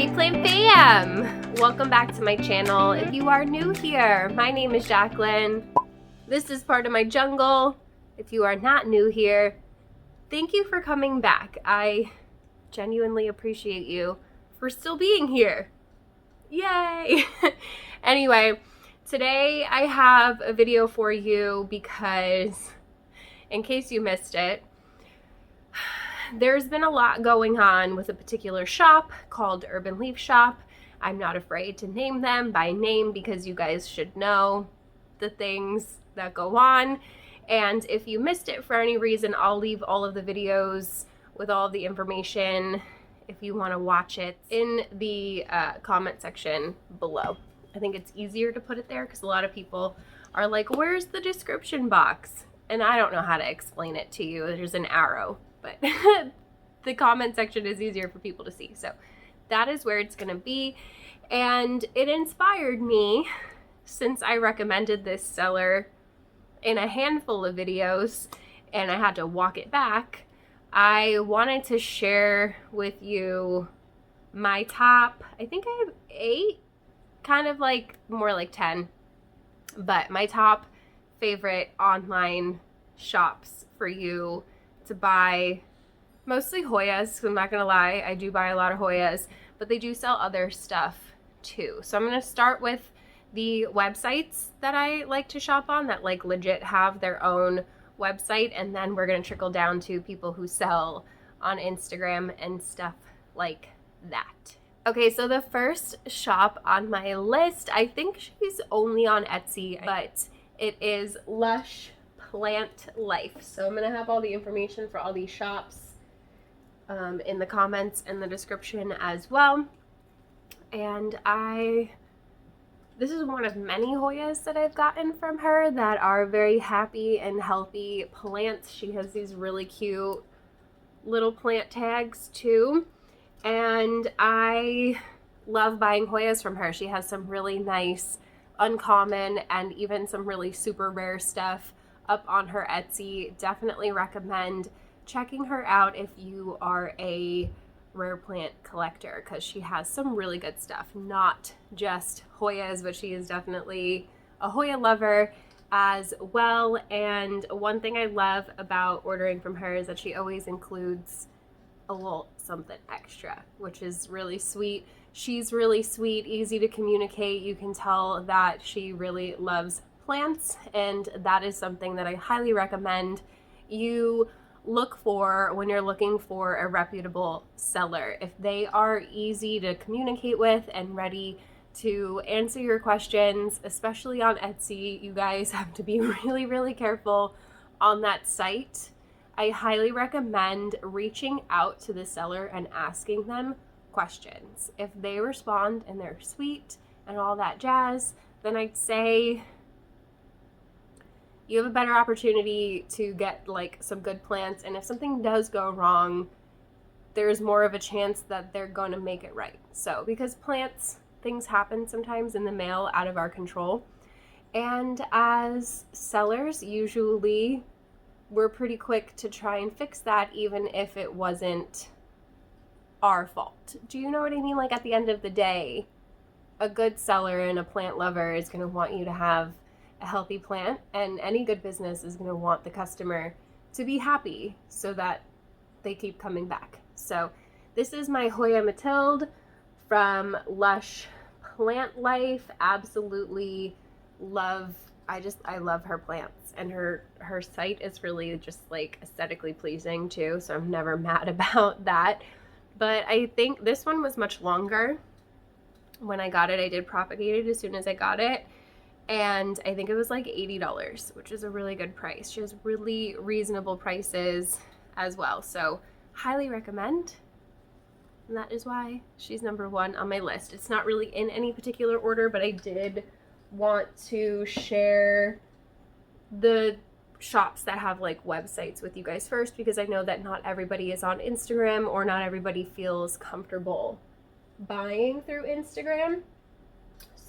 Hi Plant Fam! Welcome back to my channel. If you are new here, my name is Jacqueline. This is part of my jungle. If you are not new here, thank you for coming back. I genuinely appreciate you for still being here. Yay! Anyway, today I have a video for you because, in case you missed it, there's been a lot going on with a particular shop called Urban Leaf Shop. I'm not afraid to name them by name because you guys should know the things that go on. And if you missed it for any reason, I'll leave all of the videos with all the information if you want to watch it in the comment section below. I think it's easier to put it there because a lot of people are like, where's the description box? And I don't know how to explain it to you. There's an arrow. But the comment section is easier for people to see. So that is where it's going to be. And it inspired me, since I recommended this seller in a handful of videos and I had to walk it back, I wanted to share with you my top, I think I have 8, kind of like more like 10, but my top favorite online shops for you to buy, mostly Hoyas. I'm not gonna lie, I do buy a lot of Hoyas, but they do sell other stuff too. So I'm gonna start with the websites that I like to shop on that like legit have their own website, and then we're gonna trickle down to people who sell on Instagram and stuff like that. Okay, so the first shop on my list, I think she's only on Etsy, but it is Lush Plant Life. So I'm gonna have all the information for all these shops in the comments and the description as well. And this is one of many Hoyas that I've gotten from her that are very happy and healthy plants. She has these really cute little plant tags too, and I love buying Hoyas from her. She has some really nice, uncommon, and even some really super rare stuff up on her Etsy. Definitely recommend checking her out if you are a rare plant collector, because she has some really good stuff, not just Hoyas, but she is definitely a Hoya lover as well. And one thing I love about ordering from her is that she always includes a little something extra, which is really sweet. She's really sweet, easy to communicate. You can tell that she really loves plants, and that is something that I highly recommend you look for when you're looking for a reputable seller. If they are easy to communicate with and ready to answer your questions, especially on Etsy, you guys have to be really, really careful on that site. I highly recommend reaching out to the seller and asking them questions. If they respond and they're sweet and all that jazz, then I'd say you have a better opportunity to get like some good plants. And if something does go wrong, there's more of a chance that they're going to make it right. So because plants, things happen sometimes in the mail out of our control. And as sellers, usually we're pretty quick to try and fix that, even if it wasn't our fault. Do you know what I mean? Like at the end of the day, a good seller and a plant lover is going to want you to have a healthy plant, and any good business is going to want the customer to be happy so that they keep coming back. So this is my Hoya Matilde from Lush Plant Life. Absolutely love, I love her plants, and her site is really just like aesthetically pleasing too, so I'm never mad about that. But I think this one was much longer when I got it. I did propagate it as soon as I got it, and I think it was like $80, which is a really good price. She has really reasonable prices as well, so highly recommend. And that is why she's number 1 on my list. It's not really in any particular order, but I did want to share the shops that have like websites with you guys first, because I know that not everybody is on Instagram, or not everybody feels comfortable buying through Instagram.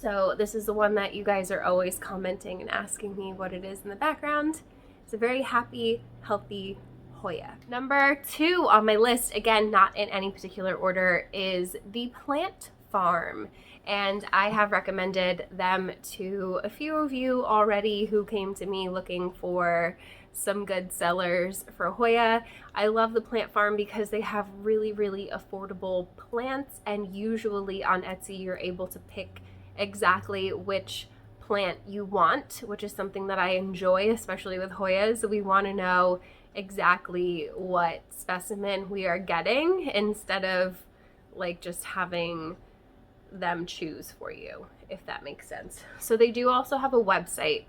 So this is the one that you guys are always commenting and asking me what it is in the background. It's a very happy, healthy Hoya. Number 2 on my list, again, not in any particular order, is the Plant Farm. And I have recommended them to a few of you already who came to me looking for some good sellers for Hoya. I love the Plant Farm because they have really, really affordable plants, and usually on Etsy you're able to pick exactly which plant you want, which is something that I enjoy, especially with Hoyas. We want to know exactly what specimen we are getting instead of like just having them choose for you, if that makes sense. So they do also have a website.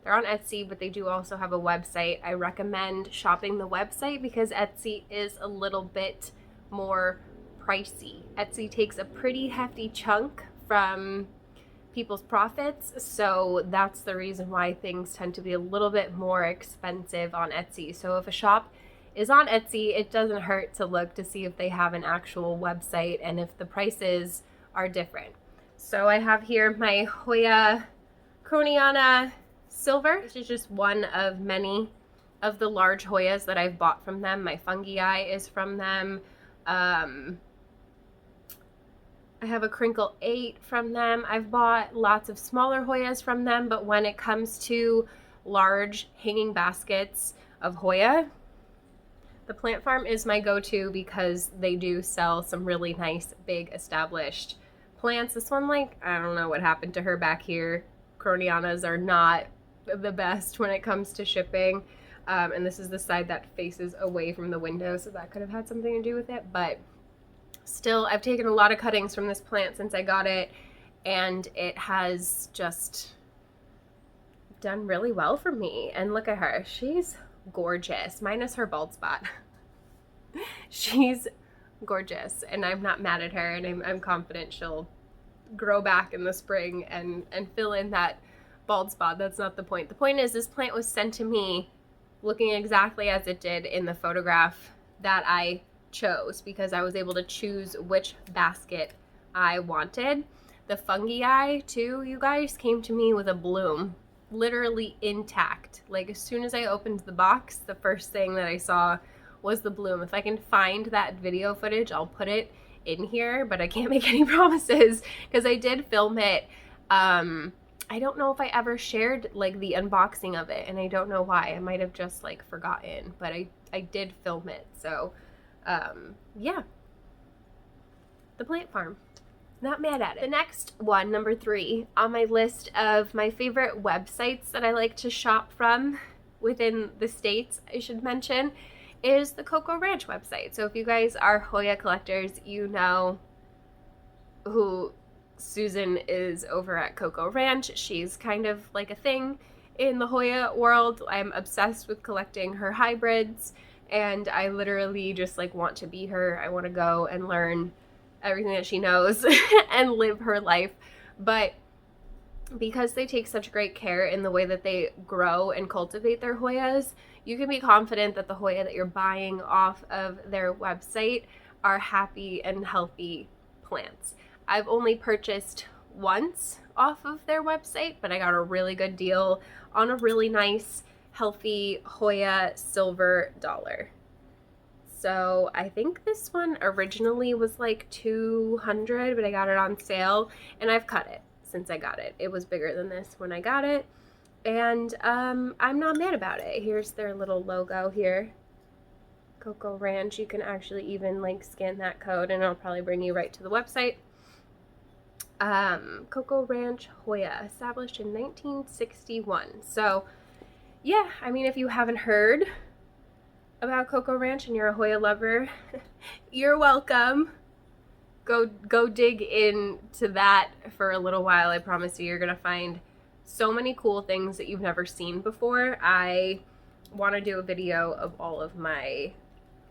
They're on Etsy, but they do also have a website. I recommend shopping the website because Etsy is a little bit more pricey. Etsy takes a pretty hefty chunk from people's profits, so that's the reason why things tend to be a little bit more expensive on Etsy. So if a shop is on Etsy, it doesn't hurt to look to see if they have an actual website and if the prices are different. So I have here my Hoya Croniana Silver. This is just one of many of the large Hoyas that I've bought from them. My Fungi is from them. I have a Crinkle 8 from them. I've bought lots of smaller Hoyas from them, but when it comes to large hanging baskets of Hoya, the Plant Farm is my go-to because they do sell some really nice, big, established plants. This one, like, I don't know what happened to her back here. Cronianas are not the best when it comes to shipping. And this is the side that faces away from the window, so that could have had something to do with it. But still, I've taken a lot of cuttings from this plant since I got it, and it has just done really well for me. And look at her. She's gorgeous, minus her bald spot. She's gorgeous, and I'm not mad at her, and I'm confident she'll grow back in the spring and fill in that bald spot. That's not the point. The point is this plant was sent to me looking exactly as it did in the photograph that I chose because I was able to choose which basket I wanted. The Fungi too, you guys, came to me with a bloom, literally intact. Like as soon as I opened the box, the first thing that I saw was the bloom. If I can find that video footage, I'll put it in here, but I can't make any promises because I did film it. I don't know if I ever shared like the unboxing of it, and I don't know why. I might have just like forgotten, but I did film it. So yeah, the Plant Farm, not mad at it. The next one, number 3 on my list of my favorite websites that I like to shop from within the States, I should mention, is the KoKo Ranch website. So if you guys are Hoya collectors, you know who Susan is over at KoKo Ranch. She's kind of like a thing in the Hoya world. I'm obsessed with collecting her hybrids, and I literally just like want to be her. I want to go and learn everything that she knows and live her life. But because they take such great care in the way that they grow and cultivate their Hoyas, you can be confident that the Hoya that you're buying off of their website are happy and healthy plants. I've only purchased once off of their website, but I got a really good deal on a really nice, healthy Hoya Silver Dollar. So I think this one originally was like $200, but I got it on sale, and I've cut it since I got it. It was bigger than this when I got it, and I'm not mad about it. Here's their little logo here, KoKo Ranch. You can actually even like scan that code, and it'll probably bring you right to the website. KoKo Ranch Hoya, established in 1961. So yeah, I mean, if you haven't heard about KoKo Ranch and you're a Hoya lover, you're welcome. Go dig into that for a little while. I promise you're gonna find so many cool things that you've never seen before. I want to do a video of all of my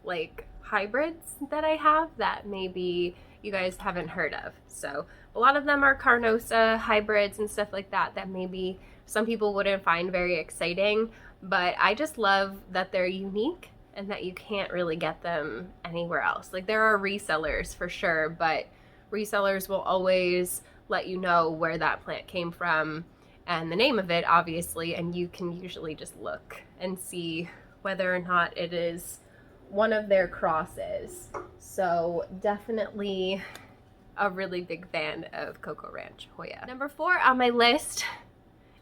like hybrids that I have that maybe you guys haven't heard of. So a lot of them are Carnosa hybrids and stuff like that that maybe some people wouldn't find very exciting, but I just love that they're unique and that you can't really get them anywhere else. Like there are resellers for sure, but resellers will always let you know where that plant came from and the name of it, obviously, and you can usually just look and see whether or not it is one of their crosses. So definitely a really big fan of KoKo Ranch Hoya. Number 4 on my list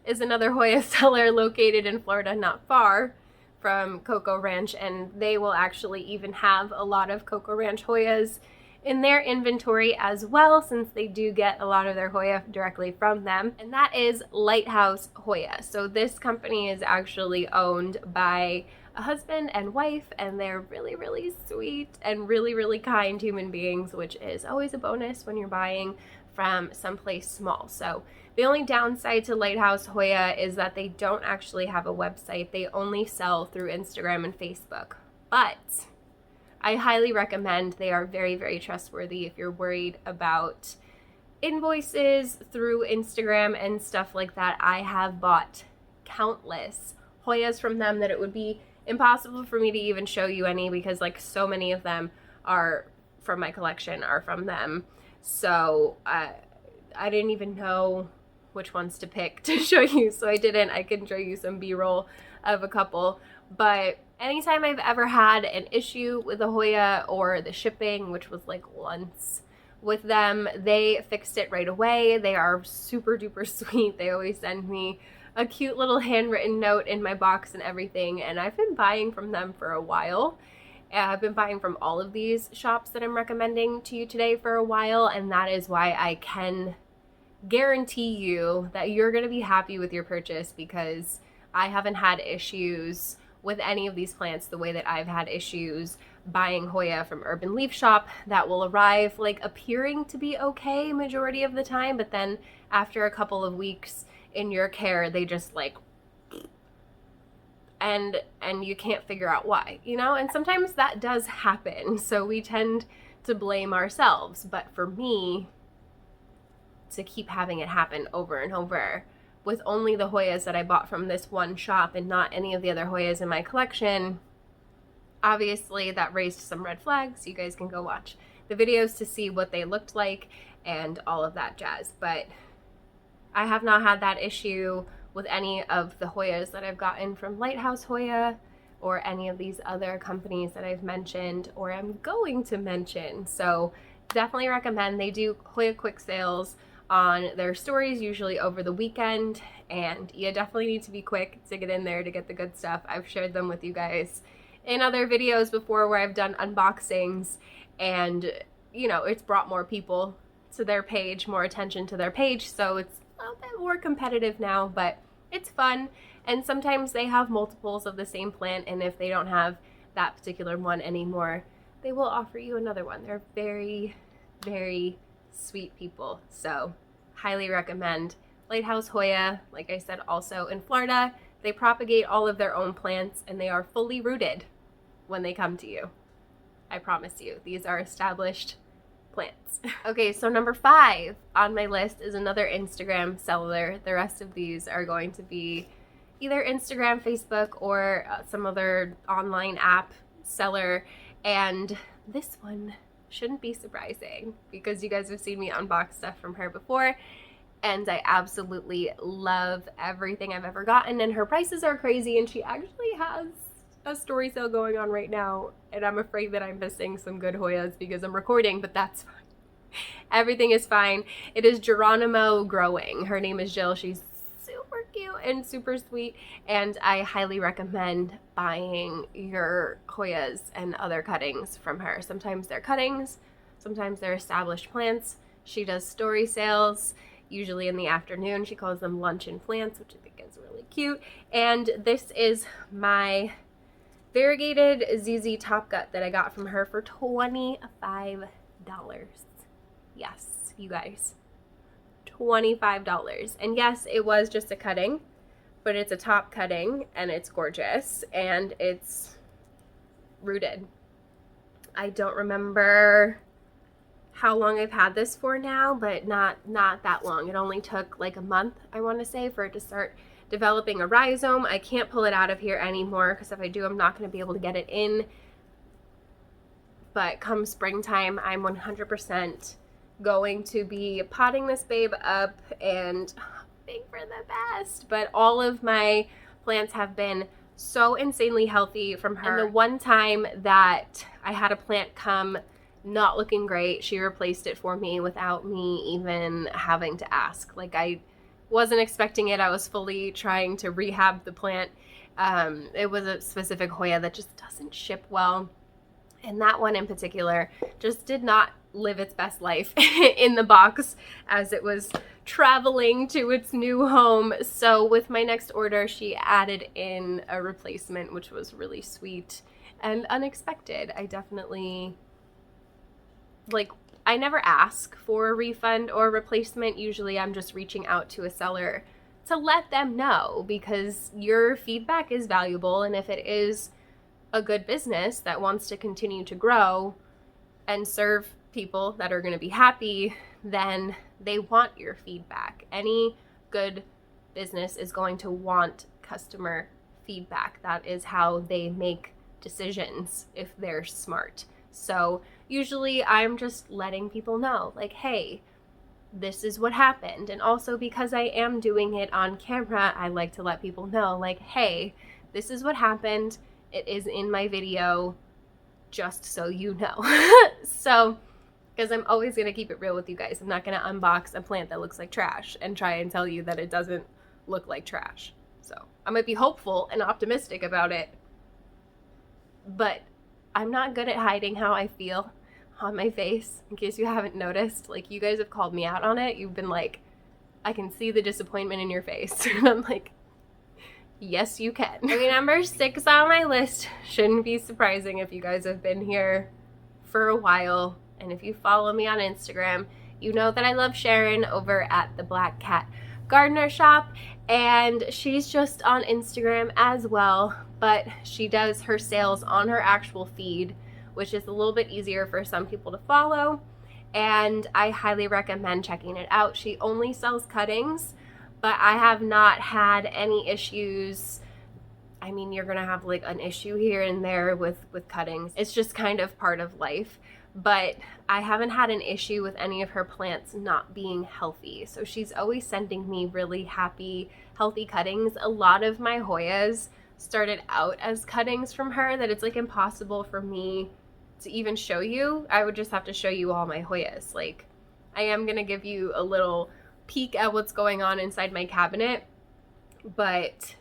is another Hoya seller located in Florida, not far from KoKo Ranch, and they will actually even have a lot of KoKo Ranch Hoyas in their inventory as well, since they do get a lot of their Hoya directly from them, and that is Lighthouse Hoya. So this company is actually owned by a husband and wife, and they're really, really sweet and really, really kind human beings, which is always a bonus when you're buying from someplace small. So the only downside to Lighthouse Hoya is that they don't actually have a website. They only sell through Instagram and Facebook, but I highly recommend. They are very, very trustworthy if you're worried about invoices through Instagram and stuff like that. I have bought countless Hoyas from them that it would be impossible for me to even show you any, because like so many of them are from my collection are from them. So I didn't even know which ones to pick to show you, so I didn't. I can show you some B-roll of a couple, but anytime I've ever had an issue with a Hoya or the shipping, which was like once with them, they fixed it right away. They are super duper sweet. They always send me a cute little handwritten note in my box and everything, and I've been buying from them for a while. I've been buying from all of these shops that I'm recommending to you today for a while, and that is why I can guarantee you that you're going to be happy with your purchase, because I haven't had issues with any of these plants the way that I've had issues buying Hoya from Urban Leaf Shop that will arrive like appearing to be okay majority of the time, but then after a couple of weeks in your care, they just like, and you can't figure out why, you know? And sometimes that does happen, so we tend to blame ourselves. But for me to keep having it happen over and over with only the Hoyas that I bought from this one shop and not any of the other Hoyas in my collection, obviously that raised some red flags. You guys can go watch the videos to see what they looked like and all of that jazz. But I have not had that issue with any of the Hoyas that I've gotten from Lighthouse Hoya or any of these other companies that I've mentioned or am going to mention. So definitely recommend. They do Hoya quick sales on their stories, usually over the weekend, and you definitely need to be quick to get in there to get the good stuff. I've shared them with you guys in other videos before where I've done unboxings, and you know, it's brought more people to their page, more attention to their page, so it's a little bit more competitive now, but it's fun. And sometimes they have multiples of the same plant, and if they don't have that particular one anymore, they will offer you another one. They're very, very sweet people, so highly recommend Lighthouse Hoya. Like I said, also in Florida, they propagate all of their own plants, and they are fully rooted when they come to you. I promise you, these are established plants. Okay, so number 5 on my list is another Instagram seller. The rest of these are going to be either Instagram, Facebook, or some other online app seller, and this one shouldn't be surprising because you guys have seen me unbox stuff from her before, and I absolutely love everything I've ever gotten, and her prices are crazy, and she actually has a story sale going on right now, and I'm afraid that I'm missing some good Hoyas because I'm recording, but that's fine. Everything is fine. It is Geronimo Growing. Her name is Jill. She's super cute and super sweet, and I highly recommend buying your Hoyas and other cuttings from her. Sometimes they're cuttings, sometimes they're established plants. She does story sales, usually in the afternoon. She calls them luncheon plants, which I think is really cute. And this is my variegated ZZ Top Gut that I got from her for $25. Yes, you guys, $25. And yes, it was just a cutting, but it's a top cutting, and it's gorgeous, and it's rooted. I don't remember how long I've had this for now, but not that long. It only took like a month, I want to say, for it to start developing a rhizome. I can't pull it out of here anymore because if I do, I'm not going to be able to get it in. But come springtime, I'm 100% going to be potting this babe up and hoping for the best. But all of my plants have been so insanely healthy from her. And the one time that I had a plant come not looking great, she replaced it for me without me even having to ask. Like, I wasn't expecting it. I was fully trying to rehab the plant. It was a specific Hoya that just doesn't ship well. And that one in particular just did not live its best life in the box as it was traveling to its new home. So with my next order, she added in a replacement, which was really sweet and unexpected. I definitely, like, I never ask for a refund or a replacement. Usually I'm just reaching out to a seller to let them know, because your feedback is valuable. And if it is a good business that wants to continue to grow and serve people that are going to be happy, then they want your feedback. Any good business is going to want customer feedback. That is how they make decisions if they're smart. So usually I'm just letting people know, like, hey, this is what happened. And also, because I am doing it on camera, I like to let people know, like, hey, this is what happened. It is in my video, just so you know. So, because I'm always going to keep it real with you guys. I'm not going to unbox a plant that looks like trash and try and tell you that it doesn't look like trash. So I might be hopeful and optimistic about it, but I'm not good at hiding how I feel on my face, in case you haven't noticed. Like, you guys have called me out on it. You've been like, I can see the disappointment in your face. And I'm like, yes, you can. Okay, number 6 on my list shouldn't be surprising if you guys have been here for a while. And if you follow me on Instagram, you know that I love Sharon over at the Black Cat Gardener Shop. And she's just on Instagram as well, but she does her sales on her actual feed, which is a little bit easier for some people to follow. And I highly recommend checking it out. She only sells cuttings, but I have not had any issues. I mean, you're gonna have like an issue here and there with cuttings. It's just kind of part of life. But I haven't had an issue with any of her plants not being healthy. So she's always sending me really happy, healthy cuttings. A lot of my Hoyas started out as cuttings from her that it's like impossible for me to even show you. I would just have to show you all my Hoyas. Like, I am gonna give you a little peek at what's going on inside my cabinet, but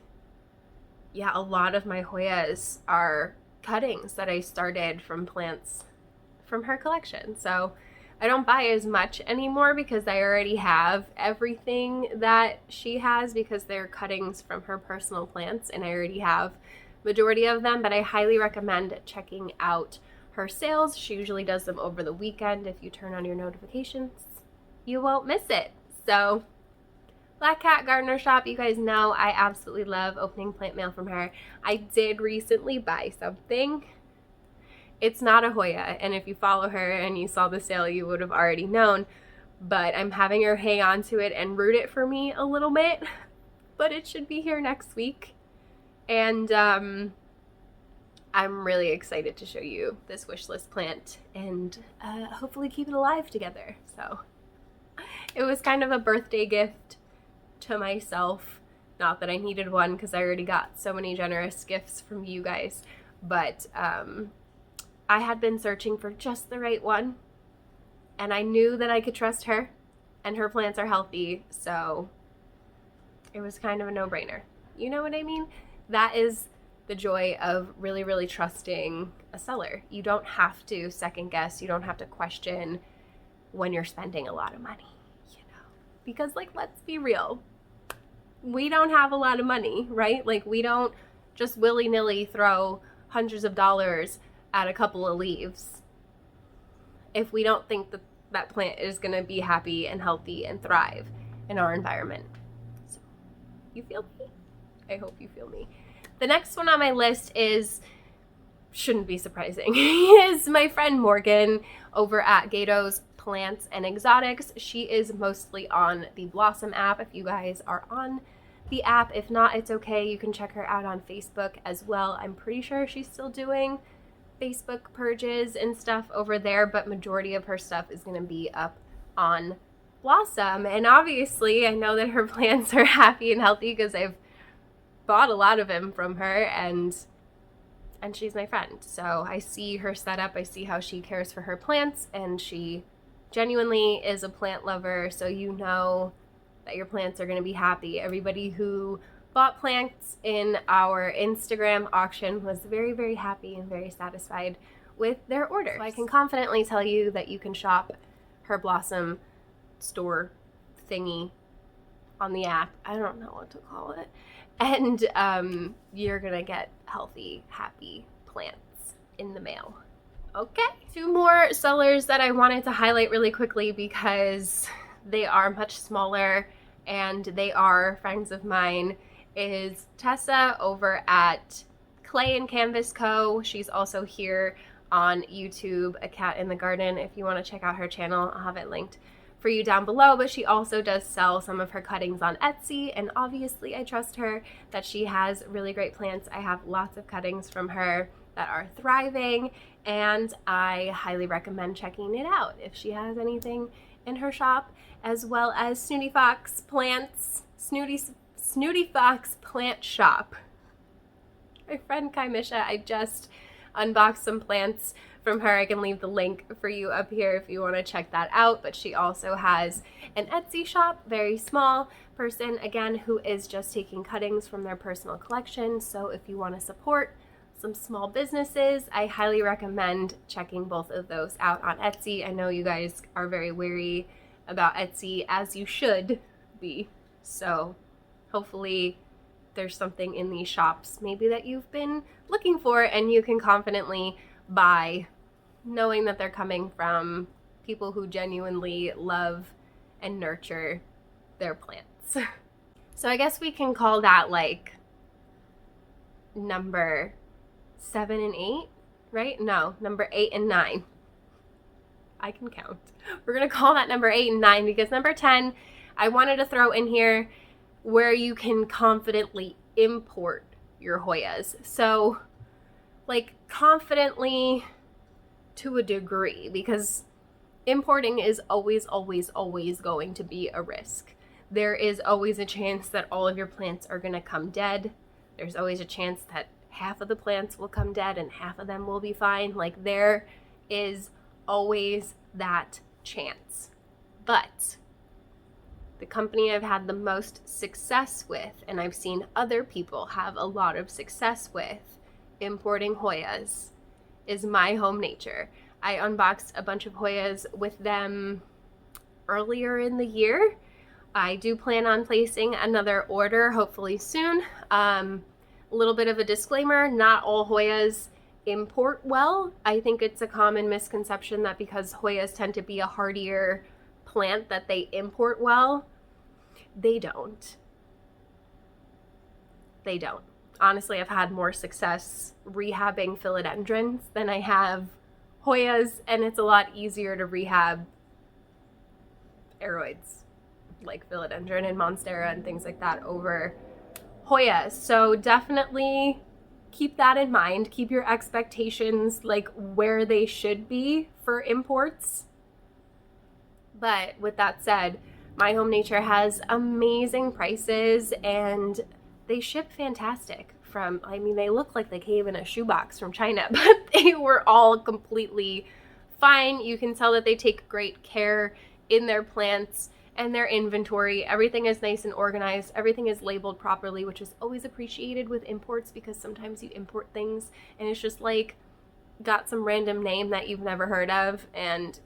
yeah, a lot of my Hoyas are cuttings that I started from plants from her collection. So I don't buy as much anymore because I already have everything that she has, because they're cuttings from her personal plants and I already have majority of them. But I highly recommend checking out her sales. She usually does them over the weekend. If you turn on your notifications, you won't miss it. So Black Cat Gardener Shop, you guys know I absolutely love opening plant mail from her. I did recently buy something. It's not a Hoya, and if you follow her and you saw the sale, you would have already known, but I'm having her hang on to it and root it for me a little bit, but it should be here next week. And I'm really excited to show you this wish list plant and hopefully keep it alive together. So it was kind of a birthday gift to myself. Not that I needed one, because I already got so many generous gifts from you guys, but I had been searching for just the right one, and I knew that I could trust her, and her plants are healthy, so it was kind of a no-brainer. You know what I mean? That is the joy of really, really trusting a seller. You don't have to second guess. You don't have to question when you're spending a lot of money, you know? Because, like, let's be real. We don't have a lot of money, right? Like, we don't just willy-nilly throw hundreds of dollars at a couple of leaves if we don't think that that plant is going to be happy and healthy and thrive in our environment. So, you feel me? I hope you feel me. The next one on my list shouldn't be surprising, is my friend Morgan over at Geato's Plants and Exotics. She is mostly on the Blossom app, if you guys are on the app. If not, it's okay. You can check her out on Facebook as well. I'm pretty sure she's still doing Facebook purges and stuff over there, but majority of her stuff is going to be up on Blossom. And obviously I know that her plants are happy and healthy because I've bought a lot of them from her, and she's my friend. So I see her setup, I see how she cares for her plants, and she genuinely is a plant lover, so you know that your plants are going to be happy. Everybody who bought plants in our Instagram auction was very, very happy and very satisfied with their order. So I can confidently tell you that you can shop her Blossom store thingy on the app. I don't know what to call it. And you're gonna get healthy, happy plants in the mail. Okay, 2 more sellers that I wanted to highlight really quickly because they are much smaller and they are friends of mine is Tessa over at Clay and Canvas Co. She's also here on YouTube, A Cat in the Garden. If you want to check out her channel, I'll have it linked for you down below, but she also does sell some of her cuttings on Etsy, and obviously I trust her that she has really great plants. I have lots of cuttings from her that are thriving, and I highly recommend checking it out if she has anything in her shop, as well as Snooty Fox Plants, Snooty Fox Plant Shop. My friend Kaimisha, I just unboxed some plants from her. I can leave the link for you up here if you want to check that out, but she also has an Etsy shop, very small person, again, who is just taking cuttings from their personal collection. So if you want to support some small businesses, I highly recommend checking both of those out on Etsy. I know you guys are very wary about Etsy, as you should be, so hopefully there's something in these shops maybe that you've been looking for and you can confidently buy, knowing that they're coming from people who genuinely love and nurture their plants. So I guess we can call that like number 7 and 8, right? No, number 8 and 9. I can count. We're gonna call that number 8 and 9 because number 10, I wanted to throw in here where you can confidently import your Hoyas. So like confidently to a degree, because importing is always going to be a risk. There is always a chance that all of your plants are going to come dead. There's always a chance that half of the plants will come dead and half of them will be fine. Like there is always that chance. But the company I've had the most success with, and I've seen other people have a lot of success with importing Hoyas, is My Home Nature. I unboxed a bunch of Hoyas with them earlier in the year. I do plan on placing another order hopefully soon. A little bit of a disclaimer, not all Hoyas import well. I think it's a common misconception that because Hoyas tend to be a hardier plant that they import well. They don't. They don't. Honestly, I've had more success rehabbing philodendrons than I have Hoyas, and it's a lot easier to rehab aroids like philodendron and monstera and things like that over Hoyas. So definitely keep that in mind. Keep your expectations like where they should be for imports. But with that said, My Home Nature has amazing prices and they ship fantastic from, I mean, they look like they came in a shoebox from China, but they were all completely fine. You can tell that they take great care in their plants and their inventory. Everything is nice and organized. Everything is labeled properly, which is always appreciated with imports because sometimes you import things and it's just like got some random name that you've never heard of and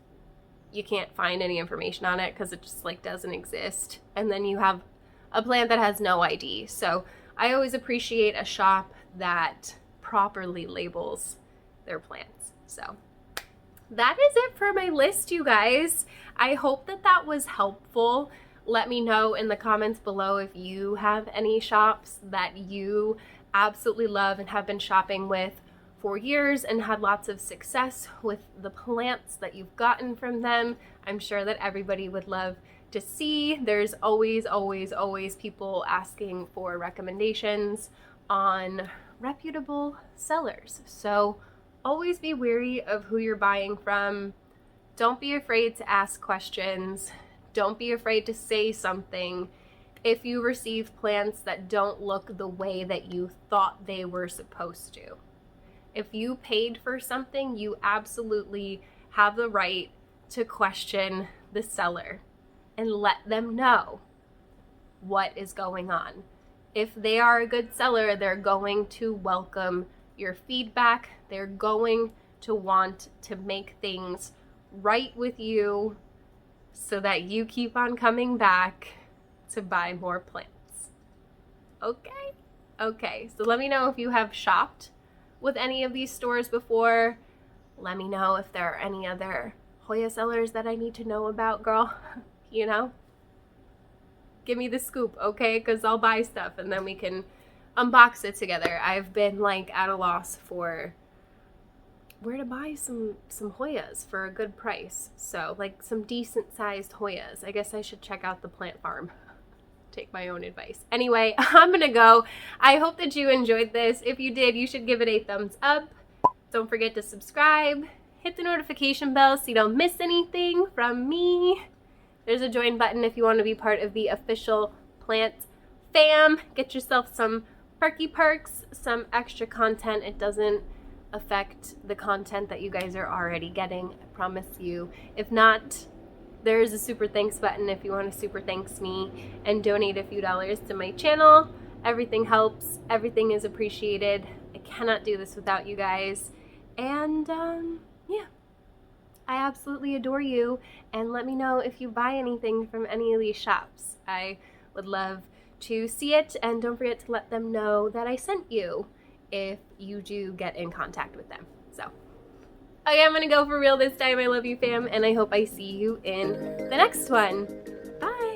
you can't find any information on it because it just like doesn't exist. And then you have a plant that has no ID. So I always appreciate a shop that properly labels their plants. So that is it for my list, you guys. I hope that that was helpful. Let me know in the comments below if you have any shops that you absolutely love and have been shopping with for years and had lots of success with the plants that you've gotten from them. I'm sure that everybody would love to see. There's always people asking for recommendations on reputable sellers. So always be wary of who you're buying from. Don't be afraid to ask questions. Don't be afraid to say something. if you receive plants that don't look the way that you thought they were supposed to. If you paid for something, you absolutely have the right to question the seller and let them know what is going on. If they are a good seller, they're going to welcome your feedback. They're going to want to make things right with you so that you keep on coming back to buy more plants. Okay? Okay, so let me know if you have shopped with any of these stores before. Let me know if there are any other Hoya sellers that I need to know about, girl. You know? Give me the scoop, okay? Because I'll buy stuff and then we can unbox it together. I've been like at a loss for where to buy some Hoyas for a good price. So like some decent sized Hoyas. I guess I should check out the plant farm. Take my own advice. Anyway, I'm gonna go. I hope that you enjoyed this. If you did, you should give it a thumbs up. Don't forget to subscribe. Hit the notification bell so you don't miss anything from me. There's a join button if you want to be part of the official plant fam. Get yourself some perks, some extra content. It doesn't affect the content that you guys are already getting, I promise you. If not, there is a super thanks button if you want to super thanks me and donate a few dollars to my channel. Everything helps. Everything is appreciated. I cannot do this without you guys. And yeah, I absolutely adore you. And let me know if you buy anything from any of these shops. I would love to see it. And don't forget to let them know that I sent you if you do get in contact with them. So, okay, I'm gonna go for real this time. I love you, fam, and I hope I see you in the next one. Bye!